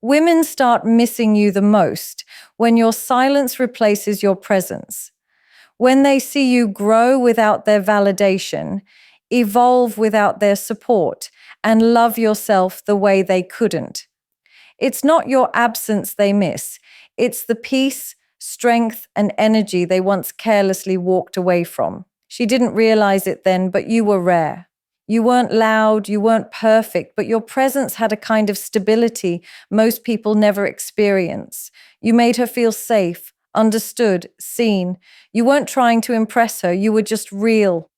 Women start missing you the most when your silence replaces your presence. When they see you grow without their validation, evolve without their support, and love yourself the way they couldn't. It's not your absence they miss, it's the peace, strength, and energy they once carelessly walked away from. She didn't realize it then, but you were rare. You weren't loud, you weren't perfect, but your presence had a kind of stability most people never experience. You made her feel safe, understood, seen. You weren't trying to impress her, you were just real.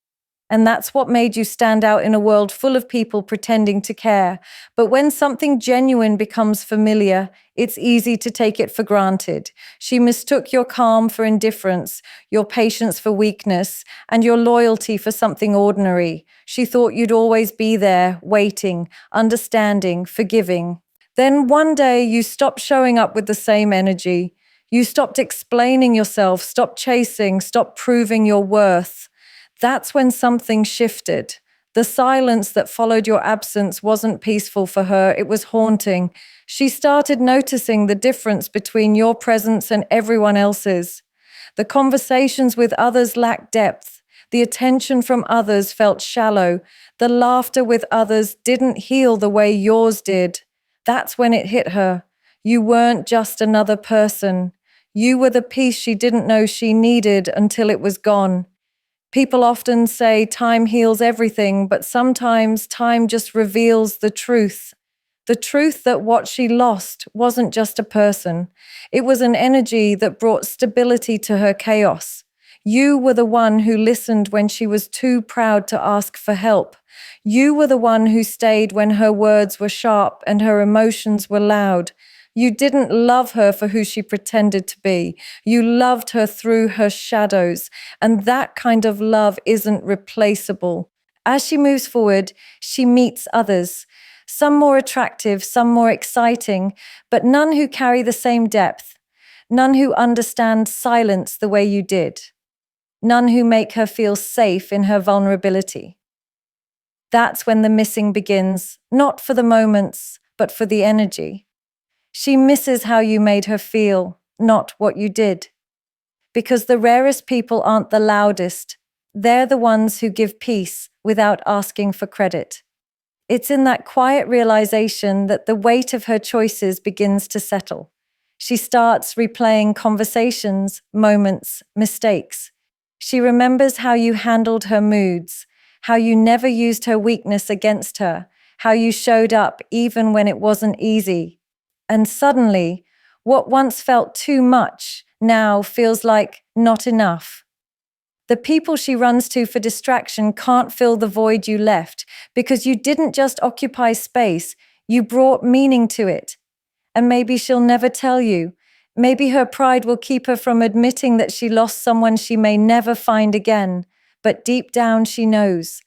And that's what made you stand out in a world full of people pretending to care. But when something genuine becomes familiar, it's easy to take it for granted. She mistook your calm for indifference, your patience for weakness, and your loyalty for something ordinary. She thought you'd always be there, waiting, understanding, forgiving. Then one day you stopped showing up with the same energy. You stopped explaining yourself, stopped chasing, stopped proving your worth. That's when something shifted. The silence that followed your absence wasn't peaceful for her, it was haunting. She started noticing the difference between your presence and everyone else's. The conversations with others lacked depth. The attention from others felt shallow. The laughter with others didn't heal the way yours did. That's when it hit her. You weren't just another person. You were the piece she didn't know she needed until it was gone. People often say time heals everything, but sometimes time just reveals the truth. The truth that what she lost wasn't just a person. It was an energy that brought stability to her chaos. You were the one who listened when she was too proud to ask for help. You were the one who stayed when her words were sharp and her emotions were loud. You didn't love her for who she pretended to be. You loved her through her shadows, and that kind of love isn't replaceable. As she moves forward, she meets others, some more attractive, some more exciting, but none who carry the same depth, none who understand silence the way you did, none who make her feel safe in her vulnerability. That's when the missing begins, not for the moments, but for the energy. She misses how you made her feel, not what you did. Because the rarest people aren't the loudest. They're the ones who give peace without asking for credit. It's in that quiet realization that the weight of her choices begins to settle. She starts replaying conversations, moments, mistakes. She remembers how you handled her moods, how you never used her weakness against her, how you showed up even when it wasn't easy. And suddenly, what once felt too much now feels like not enough. The people she runs to for distraction can't fill the void you left because you didn't just occupy space, you brought meaning to it. And maybe she'll never tell you. Maybe her pride will keep her from admitting that she lost someone she may never find again. But deep down, she knows.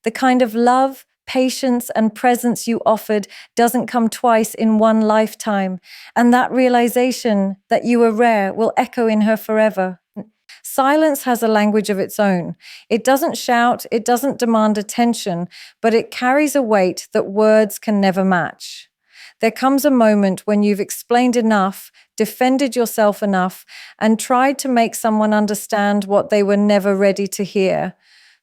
The kind of love, patience, and presence you offered doesn't come twice in one lifetime, and that realization that you were rare will echo in her forever. Silence has a language of its own. It doesn't shout, it doesn't demand attention, but it carries a weight that words can never match. There comes a moment when you've explained enough, defended yourself enough, and tried to make someone understand what they were never ready to hear.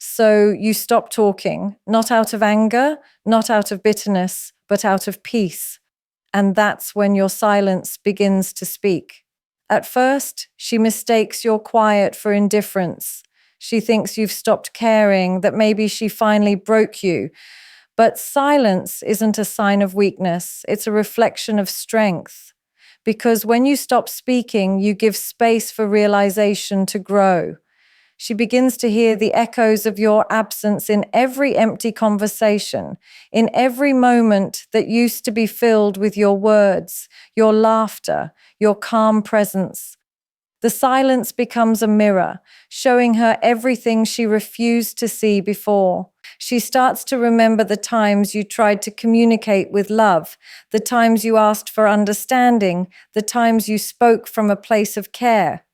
So you stop talking, not out of anger, not out of bitterness, but out of peace. And that's when your silence begins to speak. At first, she mistakes your quiet for indifference. She thinks you've stopped caring, that maybe she finally broke you. But silence isn't a sign of weakness, it's a reflection of strength. Because when you stop speaking, you give space for realization to grow. She begins to hear the echoes of your absence in every empty conversation, in every moment that used to be filled with your words, your laughter, your calm presence. The silence becomes a mirror, showing her everything she refused to see before. She starts to remember the times you tried to communicate with love, the times you asked for understanding, the times you spoke from a place of care.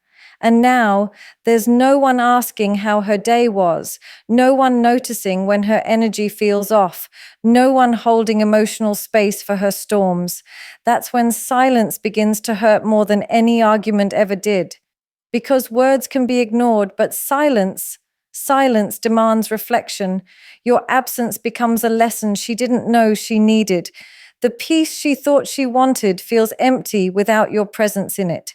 And now there's no one asking how her day was, no one noticing when her energy feels off, no one holding emotional space for her storms. That's when silence begins to hurt more than any argument ever did. Because words can be ignored, but silence demands reflection. Your absence becomes a lesson she didn't know she needed. The peace she thought she wanted feels empty without your presence in it.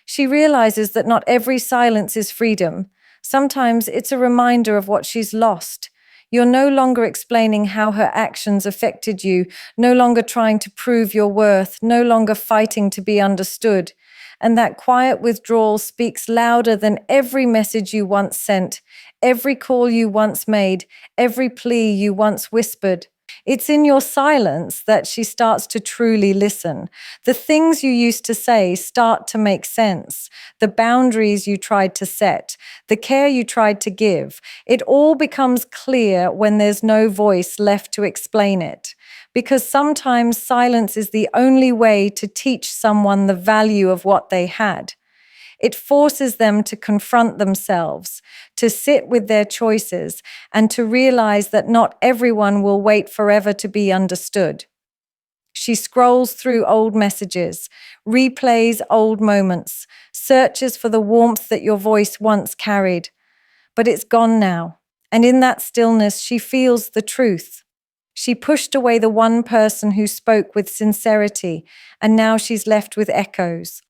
She realizes that not every silence is freedom. Sometimes it's a reminder of what she's lost. You're no longer explaining how her actions affected you, no longer trying to prove your worth, no longer fighting to be understood. And that quiet withdrawal speaks louder than every message you once sent, every call you once made, every plea you once whispered. It's in your silence that she starts to truly listen. The things you used to say start to make sense. The boundaries you tried to set, the care you tried to give, it all becomes clear when there's no voice left to explain it. Because sometimes silence is the only way to teach someone the value of what they had. It forces them to confront themselves, to sit with their choices, and to realize that not everyone will wait forever to be understood. She scrolls through old messages, replays old moments, searches for the warmth that your voice once carried. But it's gone now, and in that stillness, she feels the truth. She pushed away the one person who spoke with sincerity, and now she's left with echoes.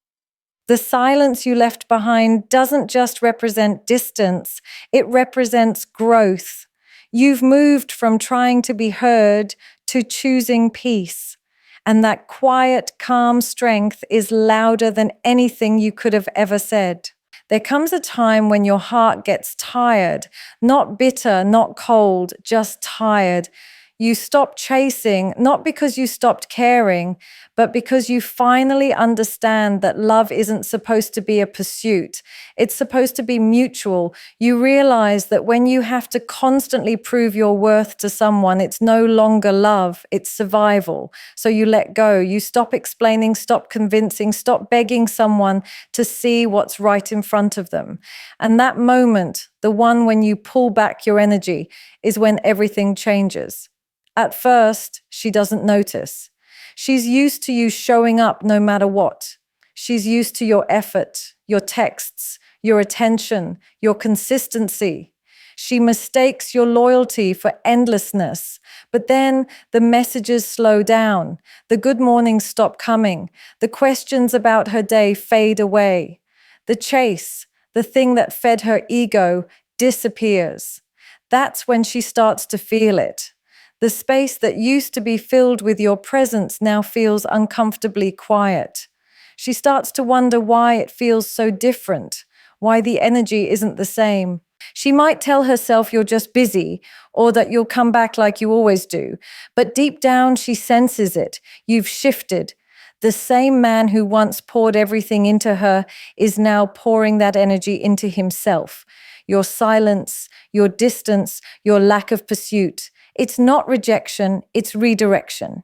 The silence you left behind doesn't just represent distance, it represents growth. You've moved from trying to be heard to choosing peace. And that quiet, calm strength is louder than anything you could have ever said. There comes a time when your heart gets tired, not bitter, not cold, just tired. You stop chasing, not because you stopped caring, but because you finally understand that love isn't supposed to be a pursuit. It's supposed to be mutual. You realize that when you have to constantly prove your worth to someone, it's no longer love, it's survival. So you let go. You stop explaining, stop convincing, stop begging someone to see what's right in front of them. And that moment, the one when you pull back your energy, is when everything changes. At first, she doesn't notice. She's used to you showing up no matter what. She's used to your effort, your texts, your attention, your consistency. She mistakes your loyalty for endlessness. But then the messages slow down. The good mornings stop coming. The questions about her day fade away. The chase, the thing that fed her ego, disappears. That's when she starts to feel it. The space that used to be filled with your presence now feels uncomfortably quiet. She starts to wonder why it feels so different, why the energy isn't the same. She might tell herself you're just busy or that you'll come back like you always do, but deep down she senses it. You've shifted. The same man who once poured everything into her is now pouring that energy into himself. Your silence, your distance, your lack of pursuit. It's not rejection, it's redirection.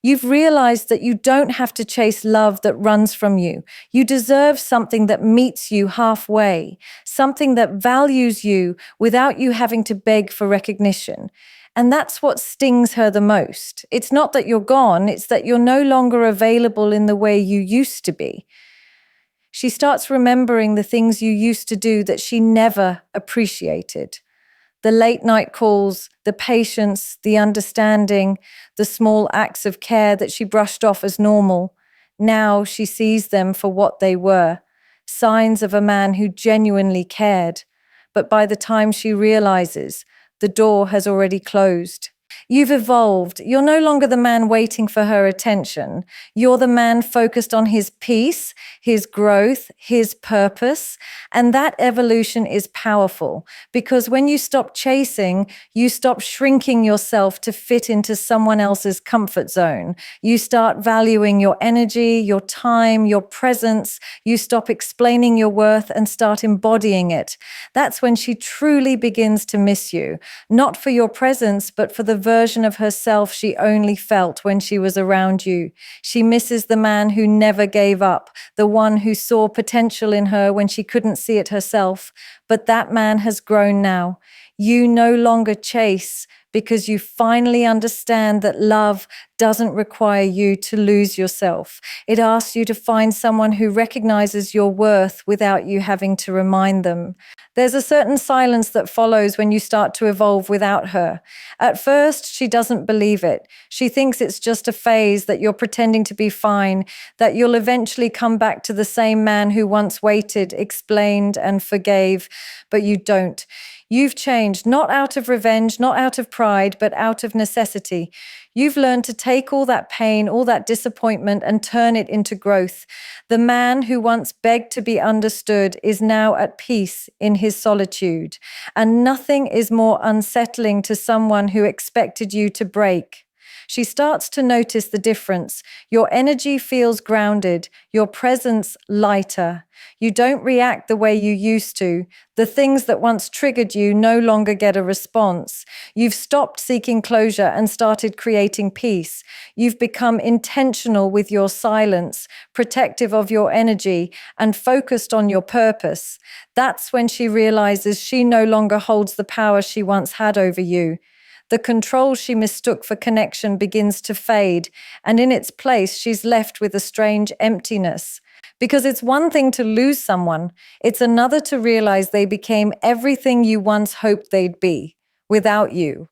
You've realized that you don't have to chase love that runs from you. You deserve something that meets you halfway, something that values you without you having to beg for recognition. And that's what stings her the most. It's not that you're gone, it's that you're no longer available in the way you used to be. She starts remembering the things you used to do that she never appreciated. The late night calls, the patience, the understanding, the small acts of care that she brushed off as normal. Now she sees them for what they were, signs of a man who genuinely cared. But by the time she realizes, the door has already closed. You've evolved. You're no longer the man waiting for her attention. You're the man focused on his peace, his growth, his purpose. And that evolution is powerful because when you stop chasing, you stop shrinking yourself to fit into someone else's comfort zone. You start valuing your energy, your time, your presence. You stop explaining your worth and start embodying it. That's when she truly begins to miss you, not for your presence, but for the version of herself she only felt when she was around you. She misses the man who never gave up, the one who saw potential in her when she couldn't see it herself. But that man has grown now. You no longer chase because you finally understand that love doesn't require you to lose yourself. It asks you to find someone who recognizes your worth without you having to remind them. There's a certain silence that follows when you start to evolve without her. At first, she doesn't believe it. She thinks it's just a phase, that you're pretending to be fine, that you'll eventually come back to the same man who once waited, explained, and forgave. But you don't. You've changed, not out of revenge, not out of pride, but out of necessity. You've learned to take all that pain, all that disappointment, and turn it into growth. The man who once begged to be understood is now at peace in his solitude. And nothing is more unsettling to someone who expected you to break. She starts to notice the difference. Your energy feels grounded, your presence lighter. You don't react the way you used to. The things that once triggered you no longer get a response. You've stopped seeking closure and started creating peace. You've become intentional with your silence, protective of your energy, and focused on your purpose. That's when she realizes she no longer holds the power she once had over you. The control she mistook for connection begins to fade, and in its place, she's left with a strange emptiness. Because it's one thing to lose someone, it's another to realize they became everything you once hoped they'd be, without you.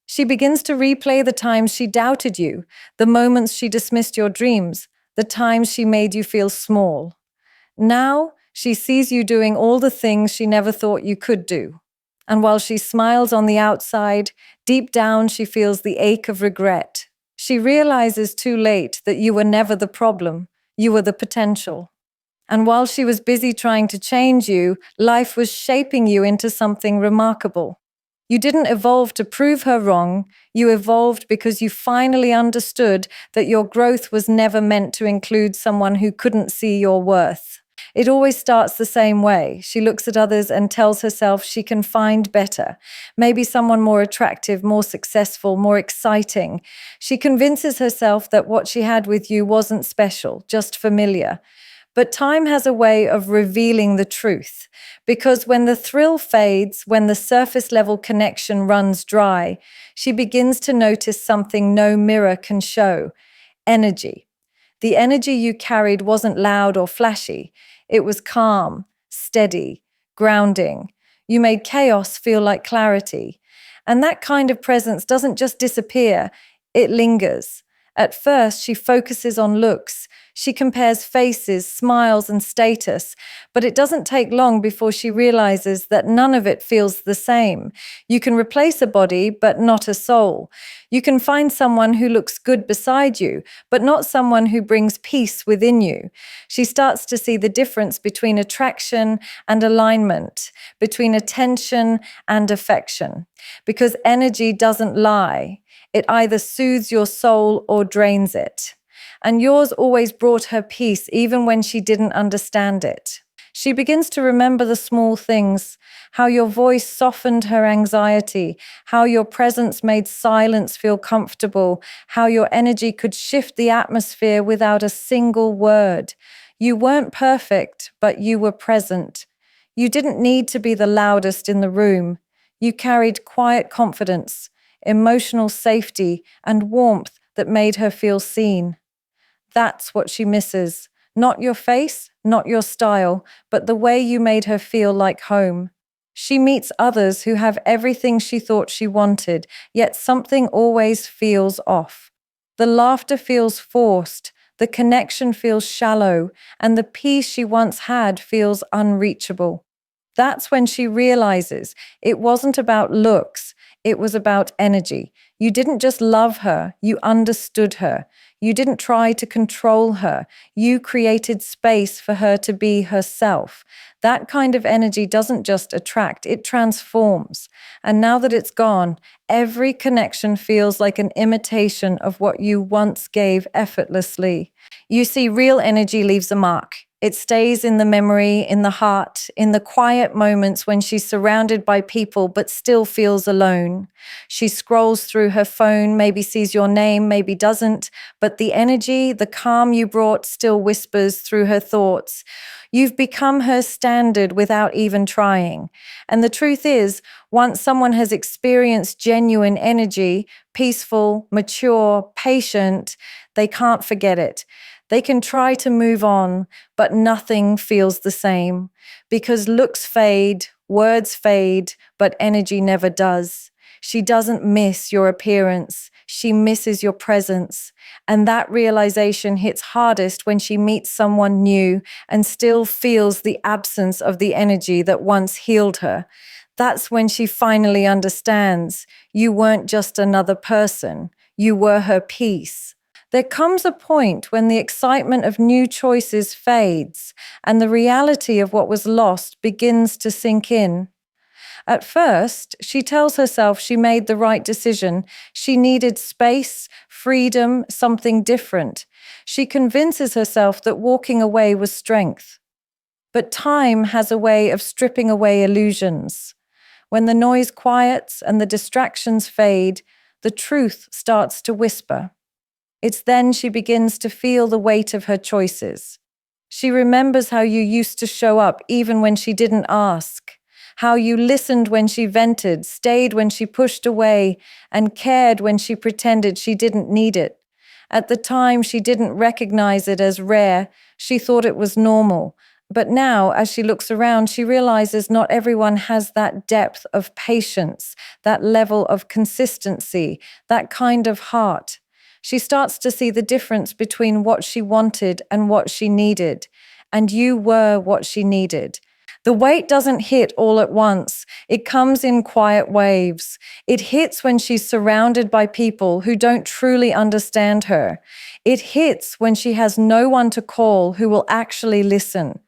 She begins to replay the times she doubted you, the moments she dismissed your dreams, the times she made you feel small. Now, she sees you doing all the things she never thought you could do. And while she smiles on the outside, deep down she feels the ache of regret. She realizes too late that you were never the problem, you were the potential. And while she was busy trying to change you, life was shaping you into something remarkable. You didn't evolve to prove her wrong, you evolved because you finally understood that your growth was never meant to include someone who couldn't see your worth. It always starts the same way. She looks at others and tells herself she can find better. Maybe someone more attractive, more successful, more exciting. She convinces herself that what she had with you wasn't special, just familiar. But time has a way of revealing the truth. Because when the thrill fades, when the surface level connection runs dry, she begins to notice something no mirror can show: energy. The energy you carried wasn't loud or flashy. It was calm, steady, grounding. You made chaos feel like clarity. And that kind of presence doesn't just disappear, it lingers. At first, she focuses on looks. She compares faces, smiles, and status, but it doesn't take long before she realizes that none of it feels the same. You can replace a body, but not a soul. You can find someone who looks good beside you, but not someone who brings peace within you. She starts to see the difference between attraction and alignment, between attention and affection, because energy doesn't lie. It either soothes your soul or drains it. And yours always brought her peace even when she didn't understand it. She begins to remember the small things, how your voice softened her anxiety, how your presence made silence feel comfortable, how your energy could shift the atmosphere without a single word. You weren't perfect, but you were present. You didn't need to be the loudest in the room. You carried quiet confidence, emotional safety, and warmth that made her feel seen. That's what she misses. Not your face, not your style, but the way you made her feel like home. She meets others who have everything she thought she wanted, yet something always feels off. The laughter feels forced, the connection feels shallow, and the peace she once had feels unreachable. That's when she realizes it wasn't about looks, it was about energy. You didn't just love her, you understood her. You didn't try to control her. You created space for her to be herself. That kind of energy doesn't just attract, it transforms. And now that it's gone, every connection feels like an imitation of what you once gave effortlessly. You see, real energy leaves a mark. It stays in the memory, in the heart, in the quiet moments when she's surrounded by people but still feels alone. She scrolls through her phone, maybe sees your name, maybe doesn't, but the energy, the calm you brought still whispers through her thoughts. You've become her standard without even trying. And the truth is, once someone has experienced genuine energy, peaceful, mature, patient, they can't forget it. They can try to move on, but nothing feels the same because looks fade, words fade, but energy never does. She doesn't miss your appearance. She misses your presence. And that realization hits hardest when she meets someone new and still feels the absence of the energy that once healed her. That's when she finally understands you weren't just another person, you were her peace. There comes a point when the excitement of new choices fades and the reality of what was lost begins to sink in. At first, she tells herself she made the right decision. She needed space, freedom, something different. She convinces herself that walking away was strength. But time has a way of stripping away illusions. When the noise quiets and the distractions fade, the truth starts to whisper. It's then she begins to feel the weight of her choices. She remembers how you used to show up even when she didn't ask, how you listened when she vented, stayed when she pushed away, and cared when she pretended she didn't need it. At the time, she didn't recognize it as rare. She thought it was normal. But now, as she looks around, she realizes not everyone has that depth of patience, that level of consistency, that kind of heart. She starts to see the difference between what she wanted and what she needed. And you were what she needed. The weight doesn't hit all at once. It comes in quiet waves. It hits when she's surrounded by people who don't truly understand her. It hits when she has no one to call who will actually listen.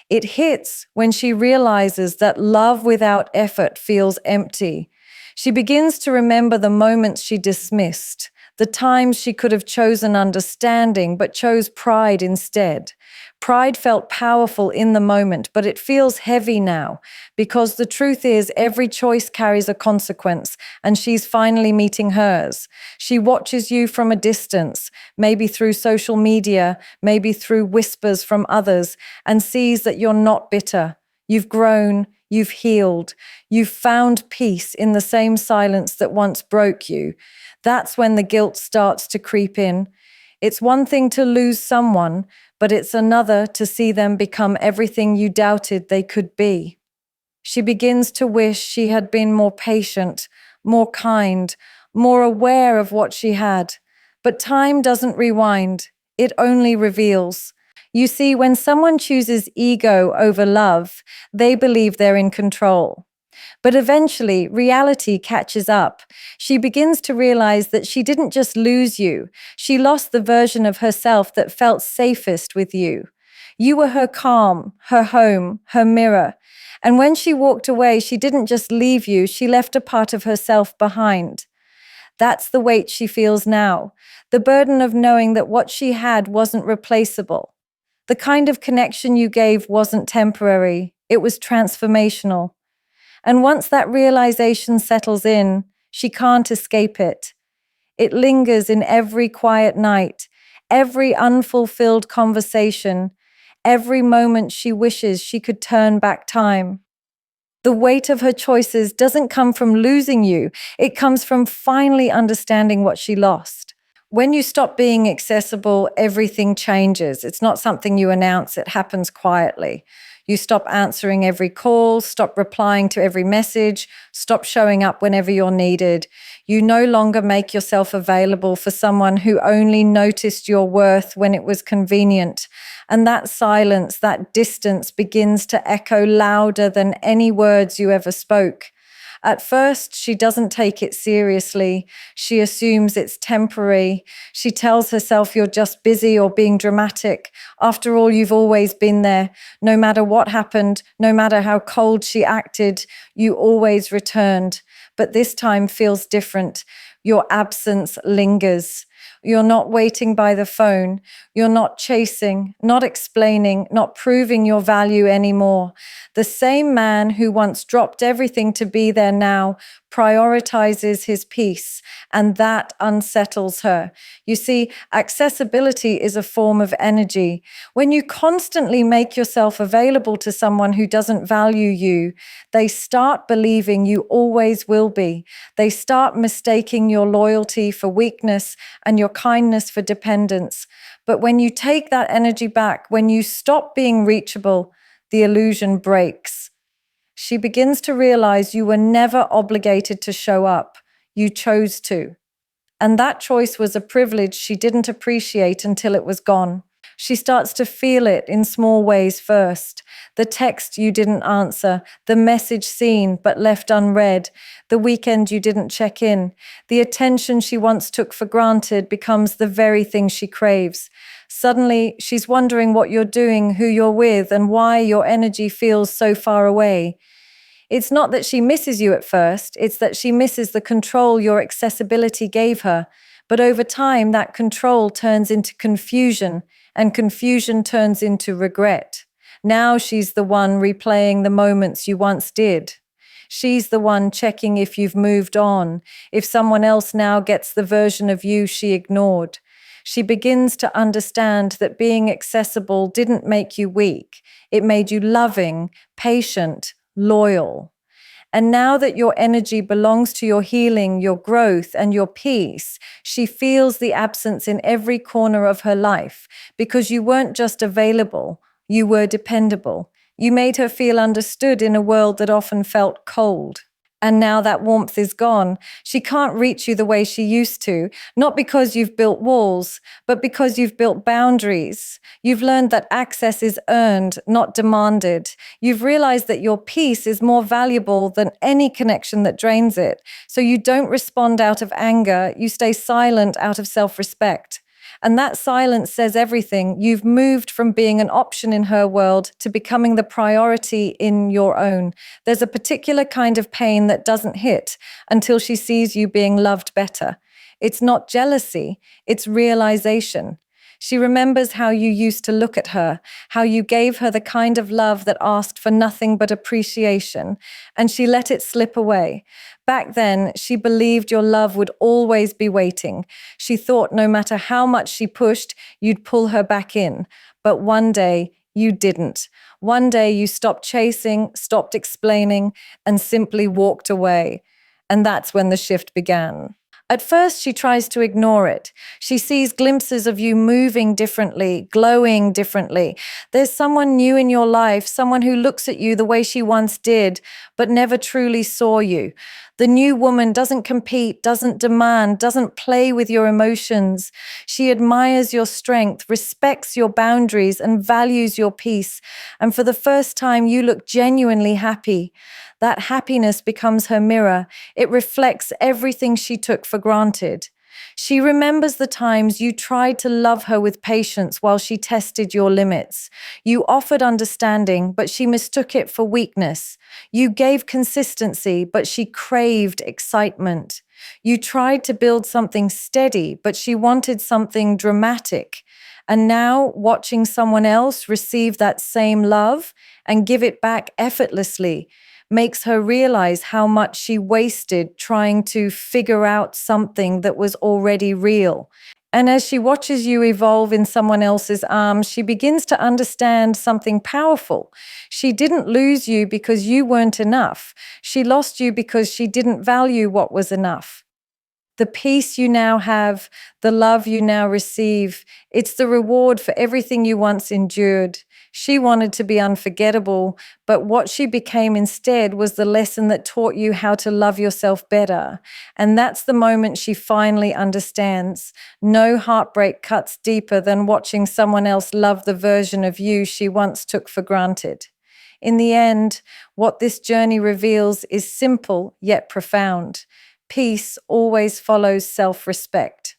It hits when she realizes that love without effort feels empty. She begins to remember the moments she dismissed, the times she could have chosen understanding but chose pride instead. Pride felt powerful in the moment, but it feels heavy now because the truth is every choice carries a consequence, and she's finally meeting hers. She watches you from a distance, maybe through social media, maybe through whispers from others, and sees that you're not bitter. You've grown, you've healed, you've found peace in the same silence that once broke you. That's when the guilt starts to creep in. It's one thing to lose someone, but it's another to see them become everything you doubted they could be. She begins to wish she had been more patient, more kind, more aware of what she had. But time doesn't rewind, it only reveals. You see, when someone chooses ego over love, they believe they're in control. But eventually, reality catches up. She begins to realize that she didn't just lose you. She lost the version of herself that felt safest with you. You were her calm, her home, her mirror. And when she walked away, she didn't just leave you, she left a part of herself behind. That's the weight she feels now, the burden of knowing that what she had wasn't replaceable. The kind of connection you gave wasn't temporary, it was transformational. And once that realization settles in, she can't escape it. It lingers in every quiet night, every unfulfilled conversation, every moment she wishes she could turn back time. The weight of her choices doesn't come from losing you, it comes from finally understanding what she lost. When you stop being accessible, everything changes. It's not something you announce, it happens quietly. You stop answering every call, stop replying to every message, stop showing up whenever you're needed. You no longer make yourself available for someone who only noticed your worth when it was convenient. And that silence, that distance begins to echo louder than any words you ever spoke. At first, she doesn't take it seriously. She assumes it's temporary. She tells herself you're just busy or being dramatic. After all, you've always been there. No matter what happened, no matter how cold she acted, you always returned. But this time feels different. Your absence lingers. You're not waiting by the phone. You're not chasing, not explaining, not proving your value anymore. The same man who once dropped everything to be there now prioritizes his peace, and that unsettles her. You see, accessibility is a form of energy. When you constantly make yourself available to someone who doesn't value you, they start believing you always will be. They start mistaking your loyalty for weakness and your kindness for dependence. But when you take that energy back, when you stop being reachable, the illusion breaks. She begins to realize you were never obligated to show up. You chose to. And that choice was a privilege she didn't appreciate until it was gone. She starts to feel it in small ways first. The text you didn't answer, the message seen but left unread, the weekend you didn't check in. The attention she once took for granted becomes the very thing she craves. Suddenly, she's wondering what you're doing, who you're with, and why your energy feels so far away. It's not that she misses you at first, it's that she misses the control your accessibility gave her. But over time, that control turns into confusion, and confusion turns into regret. Now she's the one replaying the moments you once did. She's the one checking if you've moved on, if someone else now gets the version of you she ignored. She begins to understand that being accessible didn't make you weak. It made you loving, patient, loyal. And now that your energy belongs to your healing, your growth, and your peace, she feels the absence in every corner of her life because you weren't just available, you were dependable. You made her feel understood in a world that often felt cold. And now that warmth is gone. She can't reach you the way she used to, not because you've built walls, but because you've built boundaries. You've learned that access is earned, not demanded. You've realized that your peace is more valuable than any connection that drains it. So you don't respond out of anger, you stay silent out of self-respect. And that silence says everything. You've moved from being an option in her world to becoming the priority in your own. There's a particular kind of pain that doesn't hit until she sees you being loved better. It's not jealousy, it's realization. She remembers how you used to look at her, how you gave her the kind of love that asked for nothing but appreciation, and she let it slip away. Back then, she believed your love would always be waiting. She thought no matter how much she pushed, you'd pull her back in. But one day, you didn't. One day, you stopped chasing, stopped explaining, and simply walked away. And that's when the shift began. At first, she tries to ignore it. She sees glimpses of you moving differently, glowing differently. There's someone new in your life, someone who looks at you the way she once did, but never truly saw you. The new woman doesn't compete, doesn't demand, doesn't play with your emotions. She admires your strength, respects your boundaries, and values your peace. And for the first time, you look genuinely happy. That happiness becomes her mirror. It reflects everything she took for granted. She remembers the times you tried to love her with patience while she tested your limits. You offered understanding, but she mistook it for weakness. You gave consistency, but she craved excitement. You tried to build something steady, but she wanted something dramatic. And now, watching someone else receive that same love and give it back effortlessly makes her realize how much she wasted trying to figure out something that was already real. And as she watches you evolve in someone else's arms, she begins to understand something powerful. She didn't lose you because you weren't enough. She lost you because she didn't value what was enough. The peace you now have, the love you now receive, it's the reward for everything you once endured. She wanted to be unforgettable, but what she became instead was the lesson that taught you how to love yourself better. And that's the moment she finally understands. No heartbreak cuts deeper than watching someone else love the version of you she once took for granted. In the end, what this journey reveals is simple yet profound. Peace always follows self-respect.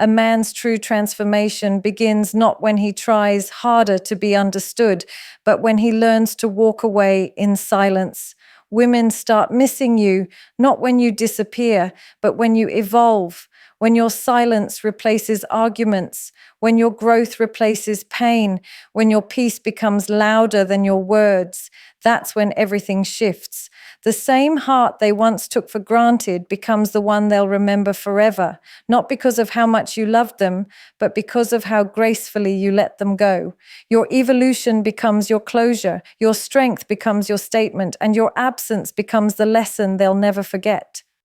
A man's true transformation begins not when he tries harder to be understood, but when he learns to walk away in silence. Women start missing you, not when you disappear, but when you evolve. when your silence replaces arguments, when your growth replaces pain, when your peace becomes louder than your words, that's when everything shifts. The same heart they once took for granted becomes the one they'll remember forever, not because of how much you loved them, but because of how gracefully you let them go. Your evolution becomes your closure, your strength becomes your statement, and your absence becomes the lesson they'll never forget.